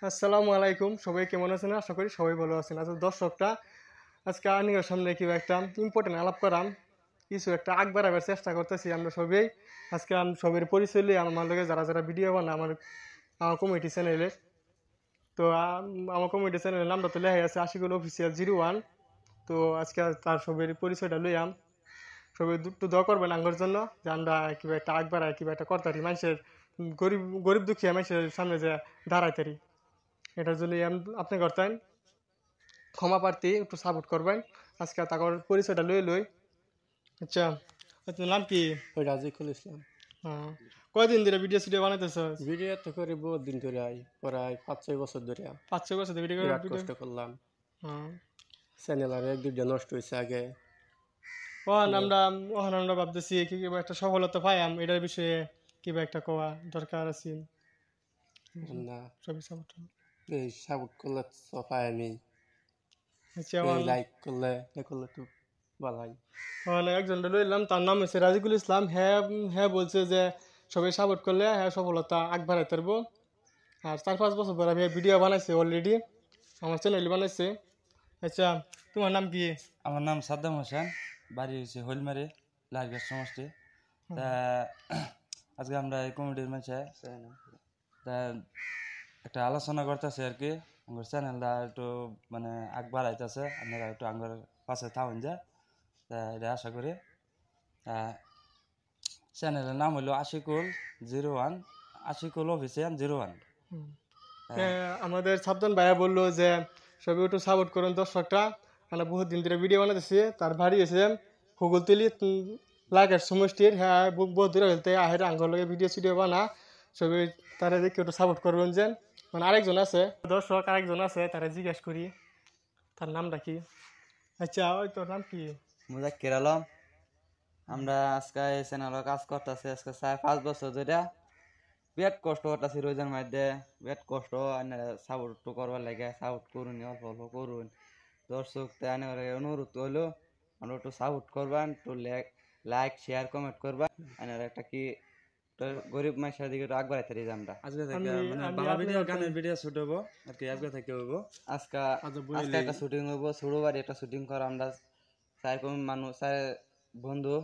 আসসালামু আলাইকুম, সবাই কেমন আছেন? আশা করি সবাই ভালো আছেন। আচ্ছা দর্শকরা, আজকে আনির সামনে কিবা একটা ইম্পর্টেন্ট আলাপ করাম, কিছু একটা আগ বাড়াবার চেষ্টা করতেছি। আমরা সবাই আজকে সবের পরিচয় লই আমার লগে যারা যারা ভিডিও বানায় আমার আমার কমিটি চ্যানেলে। তো আমার কমিটি চ্যানেলের নামটা তো লেখা আছে আশিকুল অফিসিয়াল 01। তো আজকে তার সবের পরিচয়টা লইয়াম। সবাই একটু দোয়া করবেন আঙ্গর জন্য যে আমরা কিবা একটা আগ বাড়ায় কিবা একটা করতারি, মানুষের গরিব গরিব দুঃখী মানুষের সামনে যে দাঁড়াইতারি, এটার জন্য আপনি করতেন ক্ষমা প্রার্থী, একটু সাপোর্ট করবেন। আজকে তার পরিচয়টা লই লই। আচ্ছা, আপনার নাম কি? ওই রাজিকুল ইসলাম। হ্যাঁ, কয়দিন ধরে ভিডিও সিডিও বানাইতেছ? ভিডিও তো করে বহুত দিন ধরে প্রায় 5-6 বছর ধরে 5-6 বছর ভিডিও বিরাট ভিডিও। কষ্ট করলাম। হ্যাঁ, চ্যানেল আর এক দুইটা নষ্ট হয়েছে আগে। আমরা ভাবতেছি কিবা একটা সফলতা পাইয়াম, এটার বিষয়ে কিবা একটা কোয়া দরকার আছে। না সবই সাপোর্ট। এই সাপোর্ট করলে সফাই আমি আচ্ছা, এই লাইক করলে এ করলে তো ভালাই। একজন লইলাম, তার নাম হচ্ছে রাজিকুল ইসলাম। হ্যাঁ হ্যাঁ বলছে যে সবাই সাপোর্ট করলে হ্যাঁ সফলতা আগ বাড়াইতে পারবো। আর 4-5 বছর পরে আমি ভিডিও বানাইছে অলরেডি, আমার চ্যানেল বানাইছে। আচ্ছা, তোমার নাম কি? আমার নাম সাদ্দাম হোসেন, বাড়ি হয়েছে হইলমারি, লালগাছ সমষ্টি। তা আজকে আমরা এই কমিটির মাঝে তা একটা আলোচনা করতেছি আর কি। আমার চ্যানেলটা একটু মানে আগ বাড়াইতেছে, আপনারা একটু আমার পাশে থাকুন যায়, তা এটা আশা করি। চ্যানেলের নাম হলো আশিকুল 01, আশিকুল অফিসিয়াল 01। আমাদের সাবধান ভাইয়া বললো যে সবাই একটু সাপোর্ট করুন দর্শকটা। আমরা বহুত দিন ধরে ভিডিও বানাতেছি। তার ভারী এসে হুগলতলি লাগার সমষ্টির, হ্যাঁ বহুত দূরে হইতে আহের আঙ্গর লগে ভিডিও সিডিও বানা। সবাই তারা দেখে একটু সাপোর্ট করবেন যেন। মানে আরেকজন আছে দর্শক, আরেকজন আছে, তারা জিজ্ঞেস করি তার নামটা কি। আচ্ছা, ওই তোর নাম কি? মুজাক্কির আলম। আমরা আজকে এই চ্যানেলে কাজ করতেছি আজকে 4-5 বছর ধরে। বিরাট কষ্ট করতেছি রোজের মধ্যে, বিরাট কষ্ট। সাপোর্ট করবার লাগে, সাপোর্ট করুন, অল্প অল্প করুন। দর্শক অনুরোধ হইলো আমরা একটু সাপোর্ট করবেন, একটু লাইক শেয়ার কমেন্ট করবেন। একটা কি গরিব মানুষের দিকে একটু আগবাড়াইতে পারি আমরা। আজকে থেকে মানে ভালো ভিডিও, গানের ভিডিও শুট হবো আর কি। আজকে থেকে হইবো। আজকে একটা শুটিং হইবো, ছোটো বাড়ি একটা শুটিং করা আমরা চার মানুষ, চার বন্ধু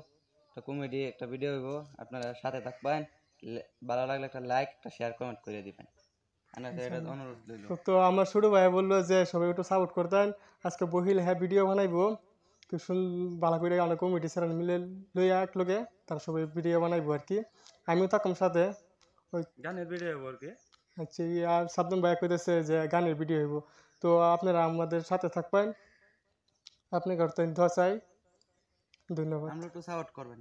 একটা কমেডি একটা ভিডিও হইব। আপনারা সাথে থাকবেন, ভালো লাগলে একটা লাইক একটা শেয়ার কমেন্ট করে দিবেন। এটা অনুরোধ রইল। তো আমার ছোট ভাই বললো যে সবাই একটু সাপোর্ট করতেন। আজকে বহিল হ্যাঁ ভিডিও বানাইবো, তো ভালো করে আমরা কমিটি স্যার মিলে লইয়া এক লোকে তার সবাই ভিডিও বানাইবো আর কি। আমিও থাকলাম সাথে। ওই গানের ভিডিও হবো আর কি। আচ্ছা, আর সাবধান ভাই কইতেছে যে গানের ভিডিও হইব। তো আপনারা আমাদের সাথে থাকবেন, আপনি করতেন দোয়া চাই। ধন্যবাদ। আমরা একটু সাপোর্ট করবেন।